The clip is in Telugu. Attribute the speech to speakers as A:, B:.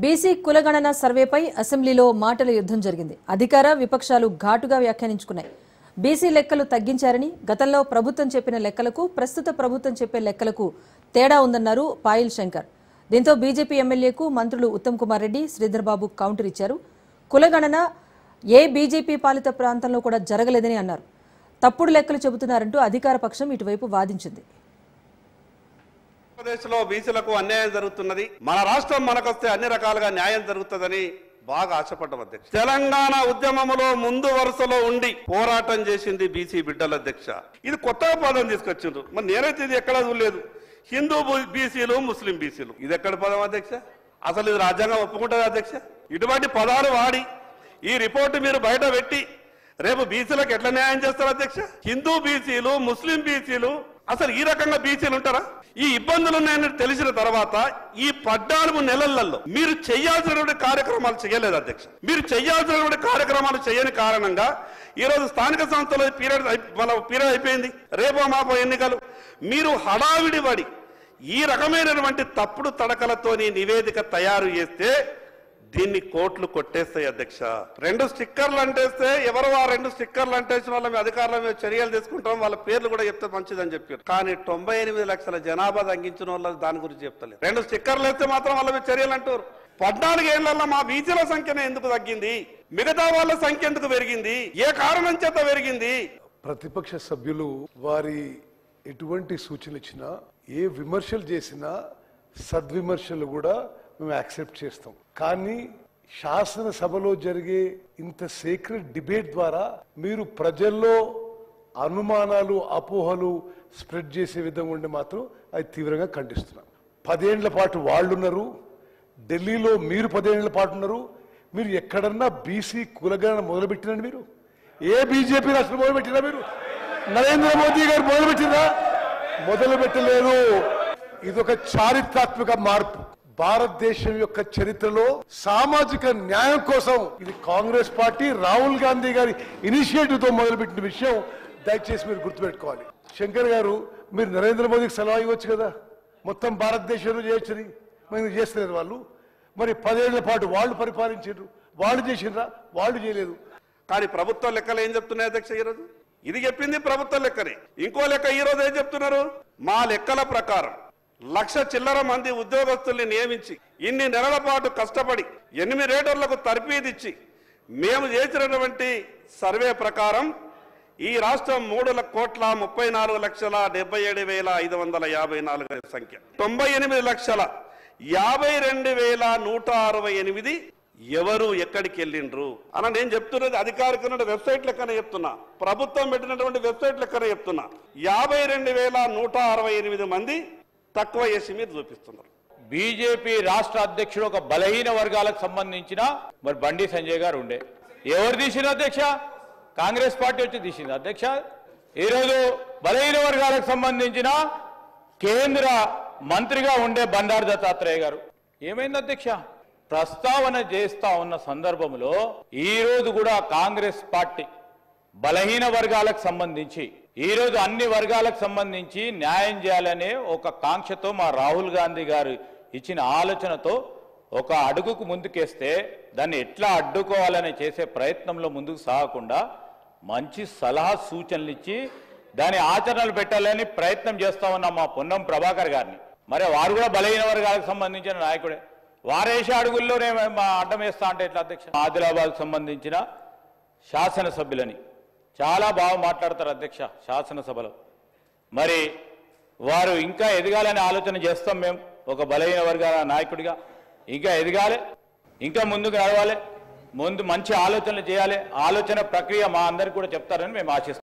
A: బీసీ కులగణన సర్వేపై అసెంబ్లీలో మాటల యుద్ధం జరిగింది. అధికార విపక్షాలు ఘాటుగా వ్యాఖ్యానించుకున్నాయి. బీసీ లెక్కలు తగ్గించారని, గతంలో ప్రభుత్వం చెప్పిన లెక్కలకు ప్రస్తుత ప్రభుత్వం చెప్పే లెక్కలకు తేడా ఉందన్నారు పాయిల్ శంకర్. దీంతో బీజేపీ ఎమ్మెల్యేకు మంత్రులు ఉత్తమ్ కుమార్ రెడ్డి, శ్రీధర్ బాబు కౌంటర్ ఇచ్చారు. కులగణన ఏ బీజేపీ పాలిత ప్రాంతంలో కూడా జరగలేదని అన్నారు. తప్పుడు లెక్కలు చెబుతున్నారంటూ అధికార పక్షం ఇటువైపు వాదించింది.
B: ఆంధ్రప్రదేశ్లో బీసీలకు అన్యాయం జరుగుతున్నది, మన రాష్ట్రం మనకొస్తే అన్ని రకాలుగా న్యాయం జరుగుతుందని బాగా ఆశపడ్డం అధ్యక్ష. తెలంగాణ ఉద్యమంలో ముందు వరుసలో ఉండి పోరాటం చేసింది బీసీ బిడ్డల అధ్యక్ష. ఇది కొత్తగా పదం తీసుకొచ్చిండ్రు. మరి నేనైతే ఇది ఎక్కడా చూడలేదు. హిందూ బీసీలు, ముస్లిం బీసీలు, ఇది ఎక్కడ పదం అధ్యక్ష? అసలు ఇది రాజ్యాంగం ఒప్పుకుంటుంది అధ్యక్ష? ఇటువంటి పదాలు వాడి ఈ రిపోర్టు మీరు బయట పెట్టి రేపు బీసీలకు ఎట్లా న్యాయం చేస్తారు అధ్యక్ష? హిందూ బీసీలు, ముస్లిం బీసీలు, అసలు ఈ రకంగా బీసీలు ఉంటారా? ఈ ఇబ్బందులు ఉన్నాయని తెలిసిన తర్వాత ఈ 14 నెలలలో మీరు చేయాల్సినటువంటి కార్యక్రమాలు చేయలేదు అధ్యక్ష. మీరు చేయాల్సినటువంటి కార్యక్రమాలు చేయని కారణంగా ఈరోజు స్థానిక సంస్థల పీరియడ్ అయిపోయింది, రేపో మాపో ఎన్నికలు. మీరు హడావిడి పడి ఈ రకమైనటువంటి తప్పుడు తడకలతోని నివేదిక తయారు చేస్తే దీన్ని కోట్లు కొట్టేస్తాయి అధ్యక్ష. 2 స్టిక్కర్లు అంటేస్తే ఎవరు ఆ 2 స్టిక్కర్లు అంటేసిన వాళ్ళ అధికారుల మీద చర్యలు తీసుకుంటాం, వాళ్ళ పేర్లు కూడా చెప్తే మంచిదని చెప్పారు. కానీ 98 లక్షల జనాభా తగ్గించిన వాళ్ళు దాని గురించి చెప్తలేదు. 2 స్టిక్కర్లు వేస్తే మాత్రం వాళ్ళ మీద చర్యలు అంటారు. 14 ఏళ్లలో మా బీసీల సంఖ్యనే ఎందుకు తగ్గింది, మిగతా వాళ్ళ సంఖ్య ఎందుకు పెరిగింది, ఏ కారణం చేత పెరిగింది?
C: ప్రతిపక్ష సభ్యులు వారి ఎటువంటి సూచనలు ఇచ్చినా, ఏ విమర్శలు చేసినా సద్విమర్శలు కూడా మేము యాక్సెప్ట్ చేస్తాం. కానీ శాసనసభలో జరిగే ఇంత సీక్రెట్ డిబేట్ ద్వారా మీరు ప్రజల్లో అనుమానాలు, అపోహలు స్ప్రెడ్ చేసే విధంగా ఉండి మాత్రం అది తీవ్రంగా ఖండిస్తున్నాం. 10 ఏళ్ల పాటు వాళ్ళున్నారు, ఢిల్లీలో మీరు 10 ఏళ్ల పాటు ఉన్నారు. మీరు ఎక్కడన్నా బీసీ కులగణన మొదలుపెట్టినండి? మీరు ఏ బీజేపీ రాష్ట్రం మొదలుపెట్టినా? మీరు నరేంద్ర మోదీ గారు మొదలుపెట్టినా? మొదలుపెట్టలేదు. ఇదొక చారిత్రాత్మక మార్పు. భారతదేశం యొక్క చరిత్రలో సామాజిక న్యాయం కోసం ఇది కాంగ్రెస్ పార్టీ రాహుల్ గాంధీ గారి ఇనిషియేటివ్ తో మొదలుపెట్టిన విషయం దయచేసి మీరు గుర్తుపెట్టుకోవాలి. శంకర్ గారు, మీరు నరేంద్ర మోదీకి సలహా ఇవ్వచ్చు కదా, మొత్తం భారతదేశంలో చేయొచ్చని. మరి చేస్తలేరు వాళ్ళు. మరి 10 ఏళ్ల పాటు వాళ్ళు పరిపాలించారు, వాళ్ళు చేసినరా? వాళ్ళు చేయలేదు.
B: కానీ ప్రభుత్వ లెక్కలు ఏం చెప్తున్నాయి అధ్యక్ష? ఈరోజు ఇది చెప్పింది ప్రభుత్వ లెక్కనే. ఇంకో లెక్క ఈరోజు ఏం చెప్తున్నారు? మా లెక్కల ప్రకారం 1,00,000 చిల్లర మంది ఉద్యోగస్తుల్ని నియమించి ఇన్ని నెలల పాటు కష్టపడి 8 రేటర్లకు తర్ఫీదిచ్చి మేము చేసినటువంటి సర్వే ప్రకారం ఈ రాష్ట్రం 3,34,77,554 సంఖ్య, 98,52,168 ఎవరు ఎక్కడికి వెళ్ళిండ్రు అని నేను చెప్తున్నది అధికారిక వెబ్సైట్ లెక్కనే చెప్తున్నా, ప్రభుత్వం పెట్టినటువంటి వెబ్సైట్ లెక్కనే చెప్తున్నా. 52,168 మంది తక్కువ చేసి మీరు చూపిస్తున్నారు.
D: బీజేపీ రాష్ట్ర అధ్యక్షుడు ఒక బలహీన వర్గాలకు సంబంధించిన మరి బండి సంజయ్ గారు ఉండే. ఎవరు తీసిన అధ్యక్ష? కాంగ్రెస్ పార్టీ వచ్చి తీసింది అధ్యక్ష. ఈరోజు బలహీన వర్గాలకు సంబంధించిన కేంద్ర మంత్రిగా ఉండే బండారు దత్తాత్రేయ గారు ఏమైంది అధ్యక్ష? ప్రస్తావన చేస్తా ఉన్న సందర్భంలో ఈరోజు కూడా కాంగ్రెస్ పార్టీ బలహీన వర్గాలకు సంబంధించి ఈరోజు అన్ని వర్గాలకు సంబంధించి న్యాయం చేయాలనే ఒక కాంక్షతో మా రాహుల్ గాంధీ గారు ఇచ్చిన ఆలోచనతో ఒక అడుగుకు ముందుకేస్తే దాన్ని ఎట్లా అడ్డుకోవాలని చేసే ప్రయత్నంలో ముందుకు సాగకుండా మంచి సలహా సూచనలు ఇచ్చి దాని ఆచరణలు పెట్టాలని ప్రయత్నం చేస్తా ఉన్న మా పొన్నం ప్రభాకర్ గారిని, మరి వారు కూడా బలహీన వర్గాలకు సంబంధించిన నాయకుడే, వారేసే అడుగుల్లోనే మా అడ్డం వేస్తా అంటే ఎట్లా అధ్యక్ష? ఆదిలాబాద్కు సంబంధించిన శాసనసభ్యులని చాలా బాగా మాట్లాడతారు అధ్యక్ష శాసనసభలో. మరి వారు ఇంకా ఎదగాలని ఆలోచన చేస్తాం. మేము ఒక బలహీన వర్గాల నాయకుడిగా ఇంకా ఎదగాలి, ఇంకా ముందుకు నడవాలి, ముందు మంచి ఆలోచనలు చేయాలి. ఆలోచన ప్రక్రియ మా అందరికి కూడా చెప్తారని మేము ఆశిస్తాం.